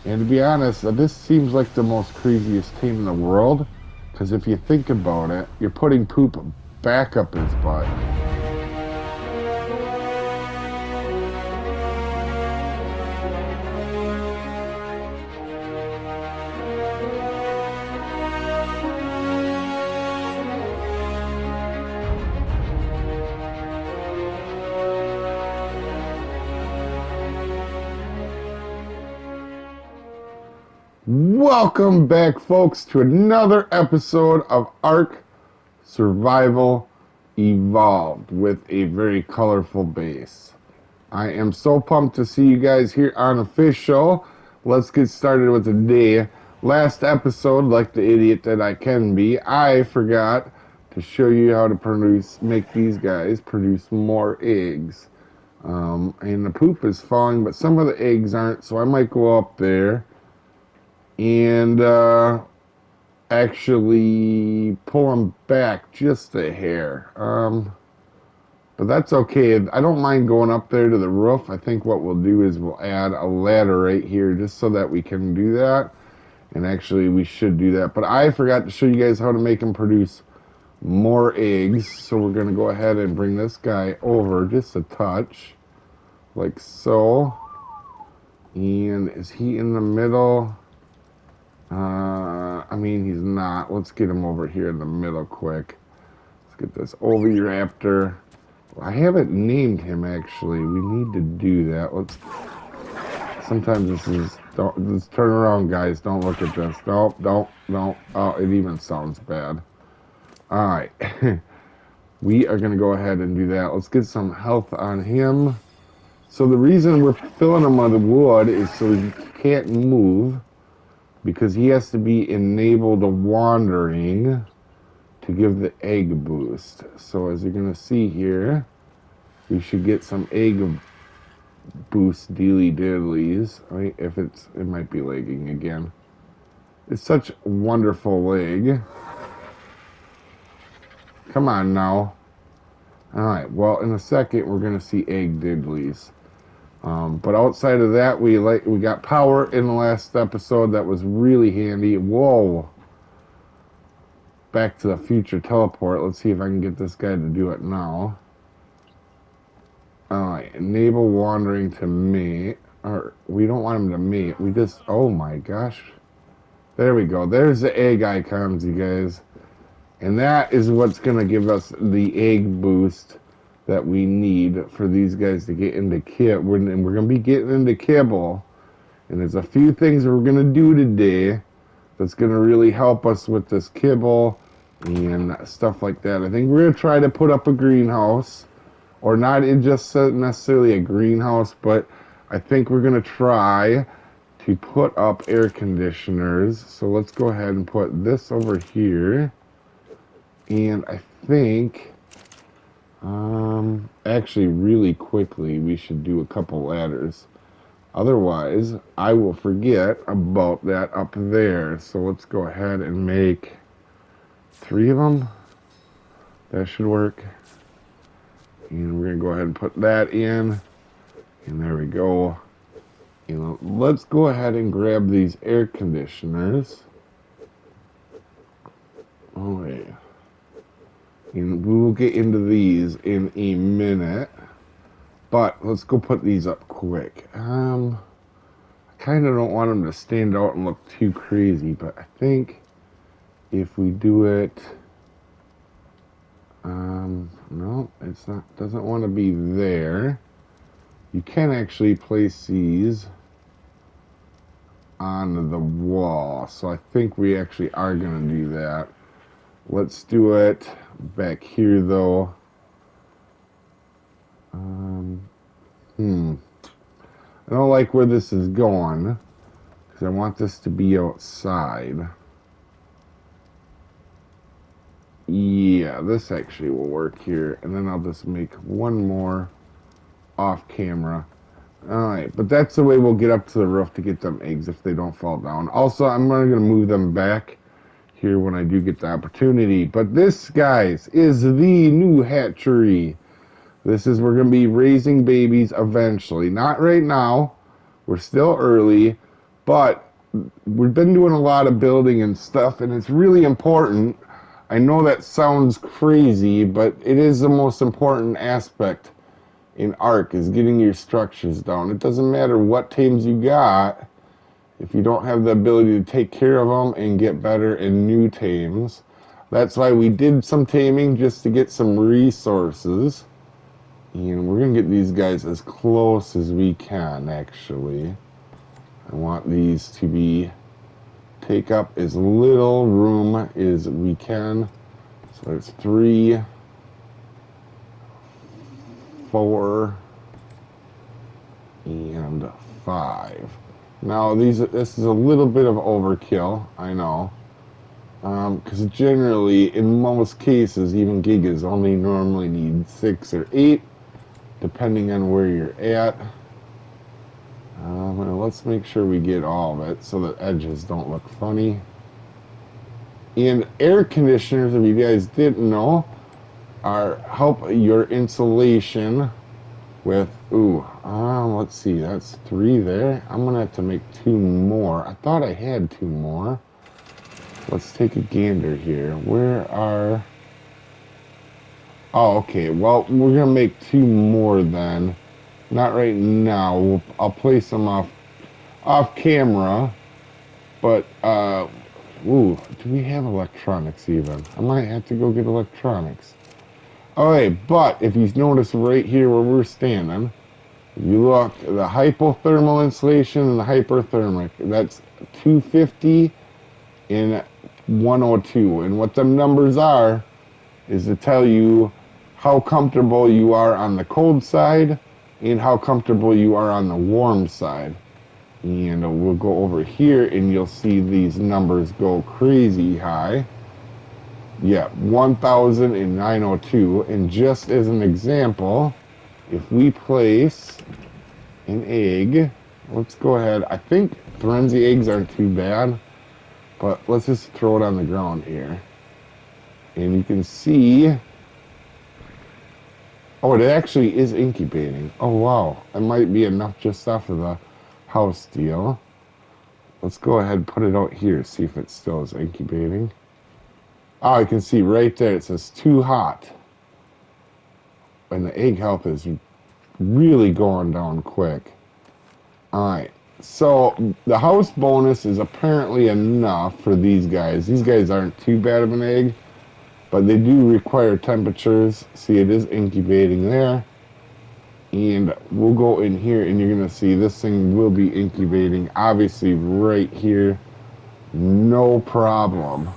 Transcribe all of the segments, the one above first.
And to be honest, this seems like the most craziest tame in the world. Because if you think about it, you're putting poop back up his butt. Welcome back, folks, to another episode of Ark Survival Evolved with a very colorful base. I am so pumped to see you guys here on Official. Let's get started with the day. Last episode, like the idiot that I can be, I forgot to show you how to make these guys produce more eggs. And the poop is falling, but some of the eggs aren't, so I might go up there and actually pull them back just a hair. But that's okay. I don't mind going up there to the roof. I think what we'll do is we'll add a ladder right here just so that we can do that. And actually, we should do that. But I forgot to show you guys how to make them produce more eggs. So we're going to go ahead and bring this guy over just a touch, like so. And is he in the middle? I mean, he's not. Let's get him over here in the middle quick. Let's get this Oviraptor. I haven't named him, actually. We need to do that. Sometimes this is... Let's turn around, guys. Don't look at this. Don't. Oh, it even sounds bad. Alright. We are going to go ahead and do that. Let's get some health on him. So the reason we're filling him with wood is so he can't move, because he has to be enabled wandering to give the egg boost. So as you're going to see here, we should get some egg boost dealy diddlies. Right? It might be lagging again. It's such a wonderful leg. Come on now. Alright, well, in a second, we're going to see egg diddlies. But outside of that, we got power in the last episode. That was really handy. Whoa. Back to the Future teleport. Let's see if I can get this guy to do it now. Alright, enable wandering to mate. Or, we don't want him to mate. We just, oh my gosh. There we go. There's the egg icons, you guys. And that is what's going to give us the egg boost that we need for these guys to get into kibble. And we're going to be getting into kibble. And there's a few things we're going to do today that's going to really help us with this kibble and stuff like that. I think we're going to try to put up a greenhouse. Or not just necessarily a greenhouse, but I think we're going to try to put up air conditioners. So let's go ahead and put this over here. And I think, actually really quickly, we should do a couple ladders. Otherwise, I will forget about that up there. So let's go ahead and make 3 of them. That should work. And we're going to go ahead and put that in. And there we go. Let's go ahead and grab these air conditioners. Oh, yeah. And we will get into these in a minute. But let's go put these up quick. I kind of don't want them to stand out and look too crazy. But I think if we do it... no, it's not, doesn't want to be there. You can actually place these on the wall. So I think we actually are going to do that. Let's do it back here, though. I don't like where this is going, because I want this to be outside. Yeah, this actually will work here. And then I'll just make one more off camera. Alright, but that's the way we'll get up to the roof to get them eggs if they don't fall down. Also, I'm going to move them back here when I do get the opportunity. But this, guys, is the new hatchery. We're going to be raising babies eventually. Not right now. We're still early. But we've been doing a lot of building and stuff, and it's really important. I know that sounds crazy, but it is the most important aspect in Ark is getting your structures down. It doesn't matter what tames you got if you don't have the ability to take care of them and get better in new tames. That's why we did some taming just to get some resources. And we're going to get these guys as close as we can, actually. I want these to be take up as little room as we can. So it's 3, 4, and 5. Now this is a little bit of overkill, I know. Because generally, in most cases, even gigas only normally need 6 or 8, depending on where you're at. Let's make sure we get all of it so that edges don't look funny. And air conditioners, if you guys didn't know, help your insulation with, let's see, that's 3 there. I'm gonna have to make 2 more. I thought I had 2 more. Let's take a gander here. Oh, okay, well, we're gonna make 2 more then. Not right now. I'll place them off camera. But, do we have electronics even? I might have to go get electronics. Alright, but if you notice right here where we're standing, if you look, the hypothermal insulation and the hyperthermic, that's 250 and 102. And what them numbers are is to tell you how comfortable you are on the cold side and how comfortable you are on the warm side. And we'll go over here and you'll see these numbers go crazy high. Yeah, 1,902. And just as an example, if we place an egg, let's go ahead. I think Frenzy eggs aren't too bad, but let's just throw it on the ground here. And you can see, oh, it actually is incubating. Oh, wow. It might be enough just off of the house deal. Let's go ahead and put it out here, see if it still is incubating. Oh, you can see right there, it says too hot. And the egg health is really going down quick. Alright, so the house bonus is apparently enough for these guys. These guys aren't too bad of an egg, but they do require temperatures. See, it is incubating there. And we'll go in here and you're going to see this thing will be incubating, obviously right here, no problem.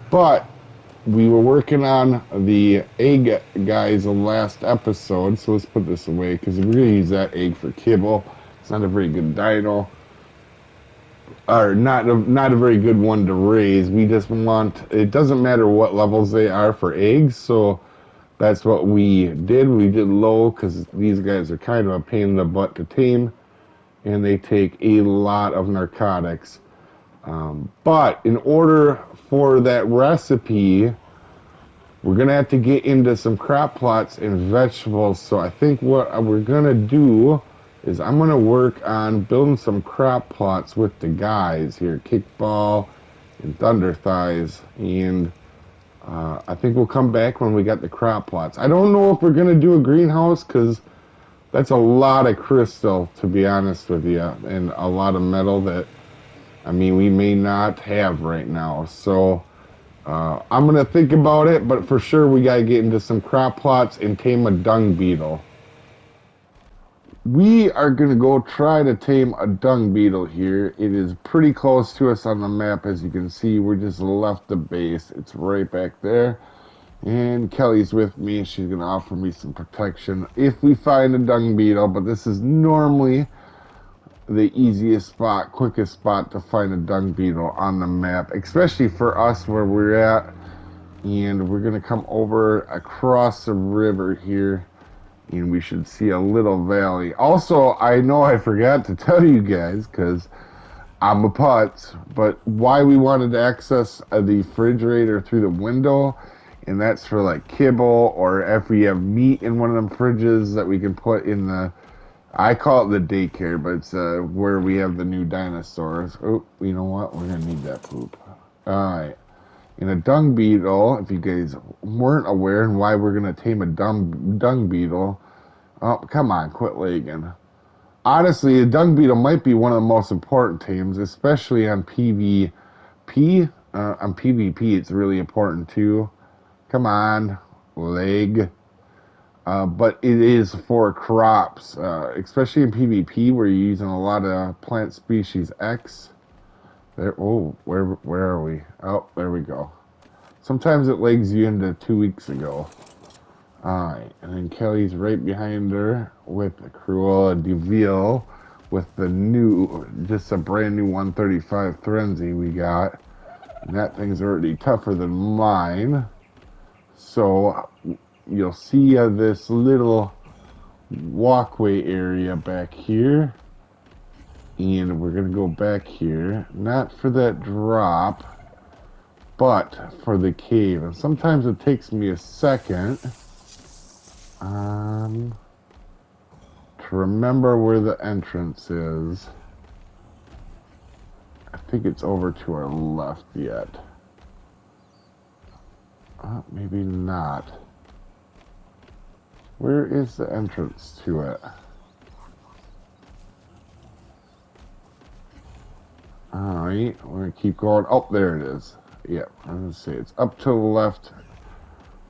But we were working on the egg guys the last episode, so let's put this away because we're going to use that egg for kibble. It's not a very good dino, or not a very good one to raise. We just want, it doesn't matter what levels they are for eggs, so that's what we did. We did low because these guys are kind of a pain in the butt to tame, and they take a lot of narcotics. But in order for that recipe, we're going to have to get into some crop plots and vegetables. So I think what we're going to do is I'm going to work on building some crop plots with the guys here, Kickball and Thunder Thighs, and I think we'll come back when we got the crop plots. I don't know if we're going to do a greenhouse because that's a lot of crystal, to be honest with you, and a lot of metal that, I mean, we may not have right now. So I'm going to think about it, but for sure we got to get into some crop plots and tame a dung beetle. We are going to go try to tame a dung beetle here. It is pretty close to us on the map, as you can see. We're just left the base. It's right back there. And Kelly's with me. She's going to offer me some protection if we find a dung beetle, but this is normally the easiest spot, quickest spot to find a dung beetle on the map, especially for us where we're at. And we're going to come over across the river here, and we should see a little valley. Also, I know I forgot to tell you guys, because I'm a putz, but why we wanted to access the refrigerator through the window, and that's for like kibble, or if we have meat in one of them fridges that we can put in the I call it the daycare, but it's where we have the new dinosaurs. Oh, you know what? We're gonna need that poop. Alright. In a dung beetle, if you guys weren't aware and why we're gonna tame a dung beetle. Oh, come on, quit lagging. Honestly, a dung beetle might be one of the most important tames, especially on PvP. On PvP, it's really important too. Come on, leg. But it is for crops, especially in PvP where you're using a lot of plant species X. There. Oh, where are we? Oh, there we go. Sometimes it legs you into 2 weeks ago. Alright, and then Kelly's right behind her with Cruella DeVille with the new, just a brand new 135 Threnzy we got. And that thing's already tougher than mine. So you'll see this little walkway area back here. And we're going to go back here. Not for that drop, but for the cave. And sometimes it takes me a second to remember where the entrance is. I think it's over to our left yet. Maybe not. Where is the entrance to it? Alright, we're going to keep going. Oh, there it is. Yep, I was going to say it's up to the left,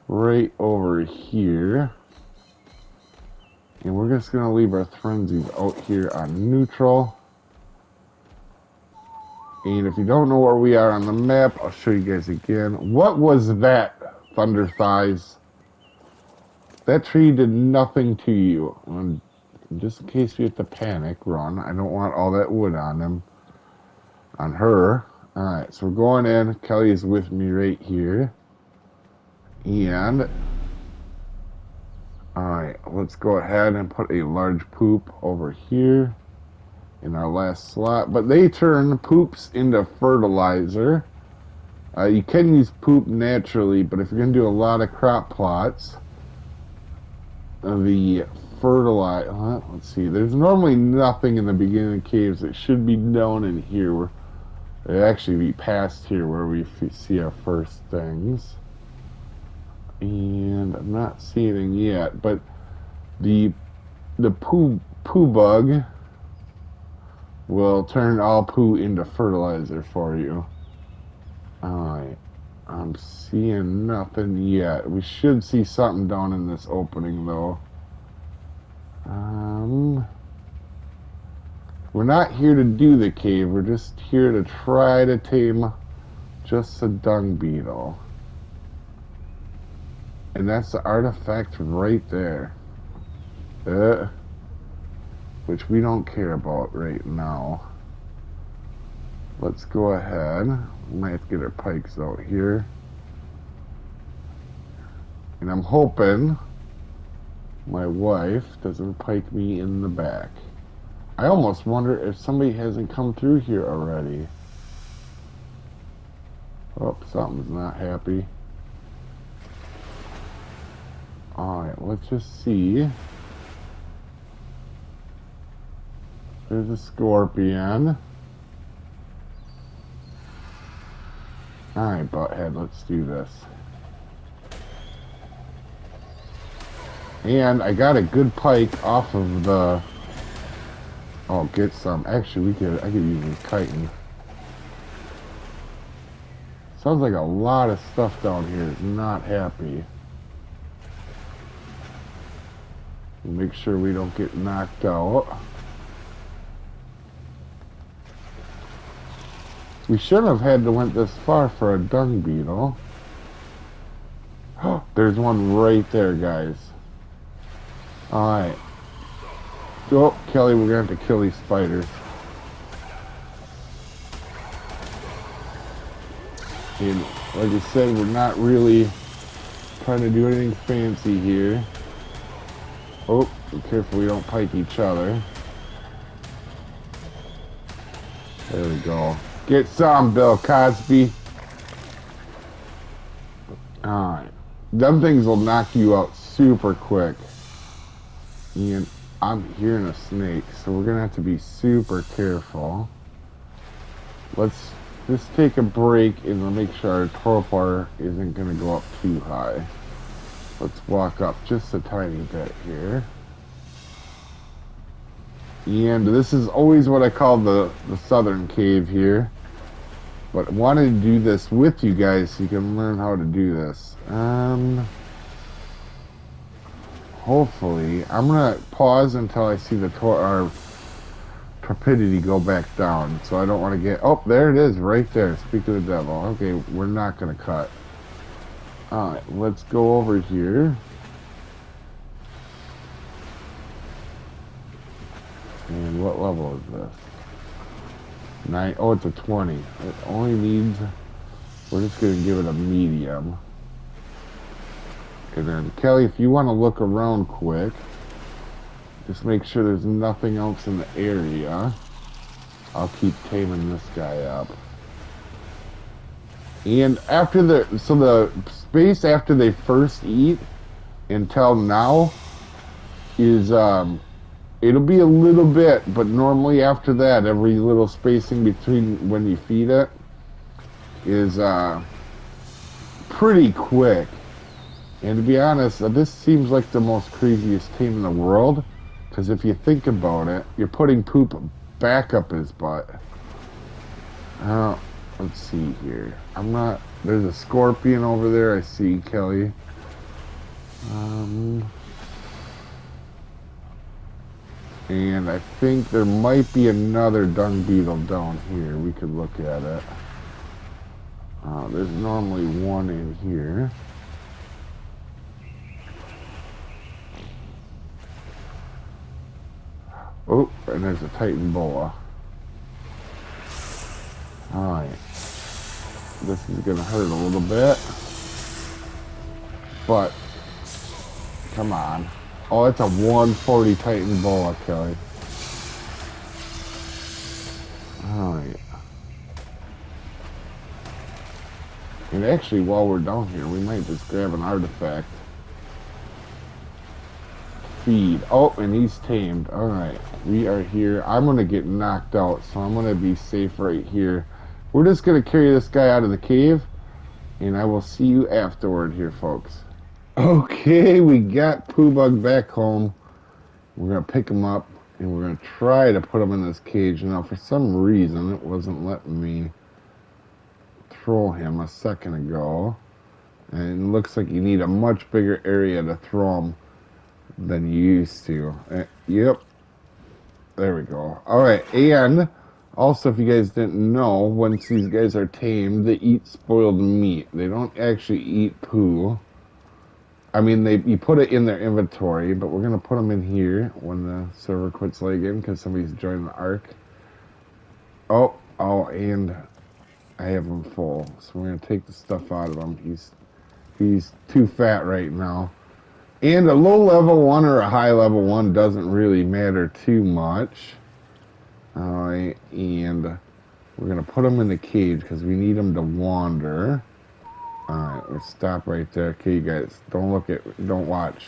right over here. And we're just going to leave our Thrensies out here on neutral. And if you don't know where we are on the map, I'll show you guys again. What was that, Thunder Thighs? That tree did nothing to you. And just in case you have to panic, run. I don't want all that wood on him. On her. Alright, so we're going in. Kelly is with me right here. And alright, let's go ahead and put a large poop over here in our last slot. But they turn poops into fertilizer. You can use poop naturally, but if you're going to do a lot of crop plots, the fertilizer, let's see, there's normally nothing in the beginning of caves. It should be down in here. It actually be past here where we see our first things. And I'm not seeing it yet, but the poo bug will turn all poo into fertilizer for you. Alright, I'm seeing nothing yet. We should see something down in this opening though. We're not here to do the cave, we're just here to try to tame just a dung beetle. And that's the artifact right there. Which we don't care about right now. Let's go ahead. We might have to get our pikes out here. And I'm hoping my wife doesn't pike me in the back. I almost wonder if somebody hasn't come through here already. Oh, something's not happy. Alright, let's just see. There's a scorpion. Alright, butthead, let's do this. And I got a good pike off of the... Oh, get some. Actually, I could use this chitin. Sounds like a lot of stuff down here is not happy. Make sure we don't get knocked out. We shouldn't have had to went this far for a dung beetle. There's one right there, guys. Alright. Oh, Kelly, we're going to have to kill these spiders. And like I said, we're not really trying to do anything fancy here. Oh, be careful we don't pike each other. There we go. Get some, Bill Cosby. Alright. Them things will knock you out super quick. And I'm hearing a snake, so we're gonna have to be super careful. Let's just take a break and make sure our torpor isn't gonna go up too high. Let's walk up just a tiny bit here. And this is always what I call the southern cave here. But I wanted to do this with you guys so you can learn how to do this. Hopefully, I'm gonna pause until I see the torpidity go back down. So I don't want to get. Oh, there it is, right there. Speak of the devil. Okay, we're not gonna cut. All right, let's go over here. And what level is this? 9. Oh, it's a 20. It only needs. We're just gonna give it a medium. And then Kelly, if you want to look around quick, just make sure there's nothing else in the area. I'll keep taming this guy up. And after the space after they first eat until now is it'll be a little bit, but normally after that, every little spacing between when you feed it is pretty quick. And to be honest, this seems like the most craziest tame in the world, because if you think about it, you're putting poop back up his butt. Let's see here. There's a scorpion over there, I see, Kelly. And I think there might be another dung beetle down here. We could look at it. There's normally one in here. Oh, and there's a Titan boa. Alright. This is gonna hurt a little bit. But, come on. Oh, it's a 140 Titan boa, Kelly. Alright. And actually, while we're down here, we might just grab an artifact. Feed. Oh, and he's tamed. Alright. We are here. I'm going to get knocked out, so I'm going to be safe right here. We're just going to carry this guy out of the cave, and I will see you afterward here, folks. Okay, we got Pooh Bug back home. We're going to pick him up, and we're going to try to put him in this cage. Now, for some reason, it wasn't letting me throw him a second ago. And it looks like you need a much bigger area to throw him than you used to. Yep. There we go. Alright, and also, if you guys didn't know, once these guys are tamed, they eat spoiled meat. They don't actually eat poo. I mean, you put it in their inventory, but we're going to put them in here when the server quits lagging because somebody's joining the Ark. Oh, and I have him full. So we're going to take the stuff out of him. He's too fat right now. And a low level one or a high level one doesn't really matter too much. Alright, and we're going to put him in the cage because we need him to wander. Alright, let's stop right there. Okay, you guys, don't watch.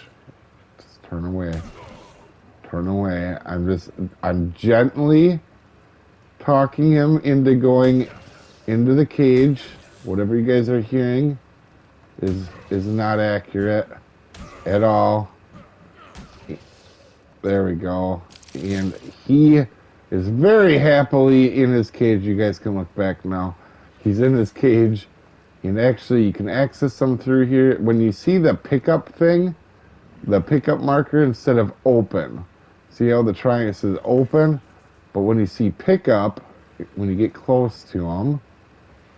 Just turn away. Turn away. I'm gently talking him into going into the cage. Whatever you guys are hearing is not accurate at all. There we go. And he is very happily in his cage. You guys can look back now. He's in his cage. And actually, you can access them through here. When you see the pickup thing, the pickup marker instead of open. See how the triangle says open? But when you see pickup, when you get close to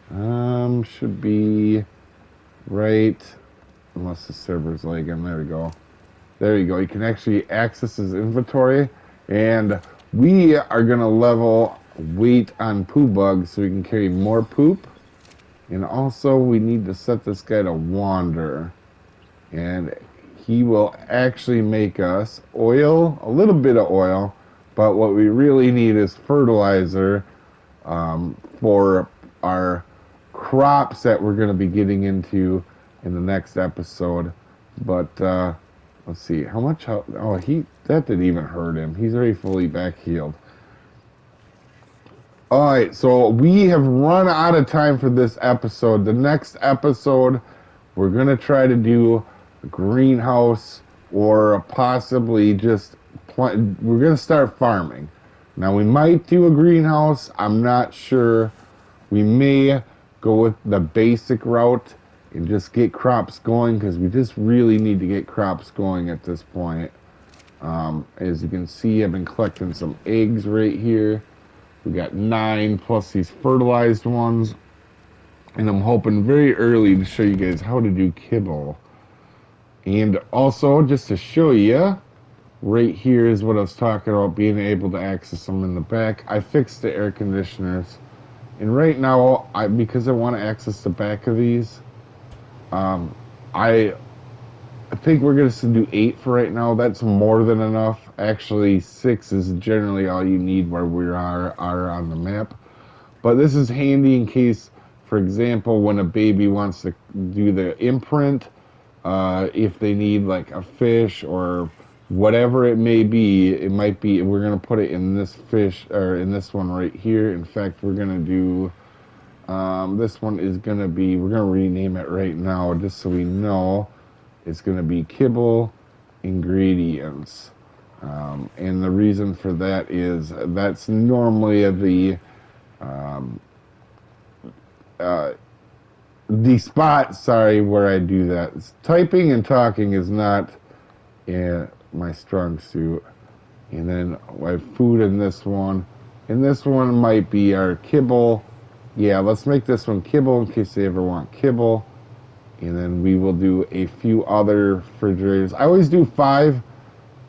them, should be right, unless the server's lagging. There we go. There you go. You can actually access his inventory. And we are going to level weight on poo bugs so we can carry more poop. And also, we need to set this guy to wander. And he will actually make us oil, a little bit of oil. But what we really need is fertilizer for our crops that we're going to be getting into in the next episode. But Let's see, how much health? Oh, that didn't even hurt him. He's already fully back healed. Alright, so we have run out of time for this episode. The next episode, we're going to try to do a greenhouse or possibly just we're going to start farming. Now, we might do a greenhouse. I'm not sure. We may go with the basic route and just get crops going because we just really need to get crops going at this point. As you can see, I've been collecting some eggs right here. We got 9 plus these fertilized ones. And I'm hoping very early to show you guys how to do kibble. And also, just to show you, right here is what I was talking about, being able to access them in the back. I fixed the air conditioners. And right now, because I want to access the back of these, I think we're going to do 8 for right now. That's more than enough. Actually, 6 is generally all you need where we are on the map. But this is handy in case, for example, when a baby wants to do the imprint, if they need like a fish or whatever it may be, it might be, we're going to put it in this fish, or in this one right here. In fact, we're going to do, this one is going to be, we're going to rename it right now just so we know. It's going to be kibble ingredients. And the reason for that is that's normally the spot, sorry, where I do that. Typing and talking is not my strong suit. And then I have food in this one. And this one might be our kibble. Yeah, let's make this one kibble in case they ever want kibble. And then we will do a few other refrigerators. I always do 5.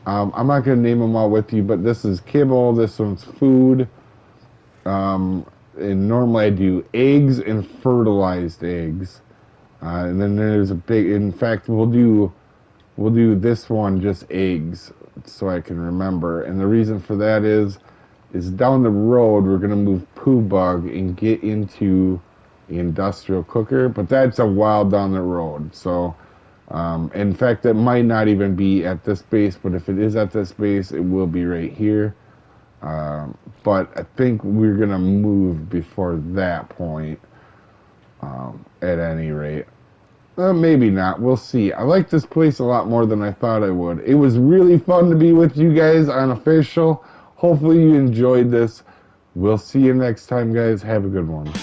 I'm not going to name them all with you, but this is kibble. This one's food. And normally I do eggs and fertilized eggs. And then there's a big, in fact, we'll do this one just eggs so I can remember. And the reason for that is down the road we're going to move Poo Bug and get into the industrial cooker, but that's a while down the road. So, in fact, it might not even be at this base, but if it is at this base, it will be right here. But I think we're going to move before that point, at any rate. Maybe not. We'll see. I like this place a lot more than I thought I would. It was really fun to be with you guys on Official. Hopefully you enjoyed this. We'll see you next time, guys. Have a good one.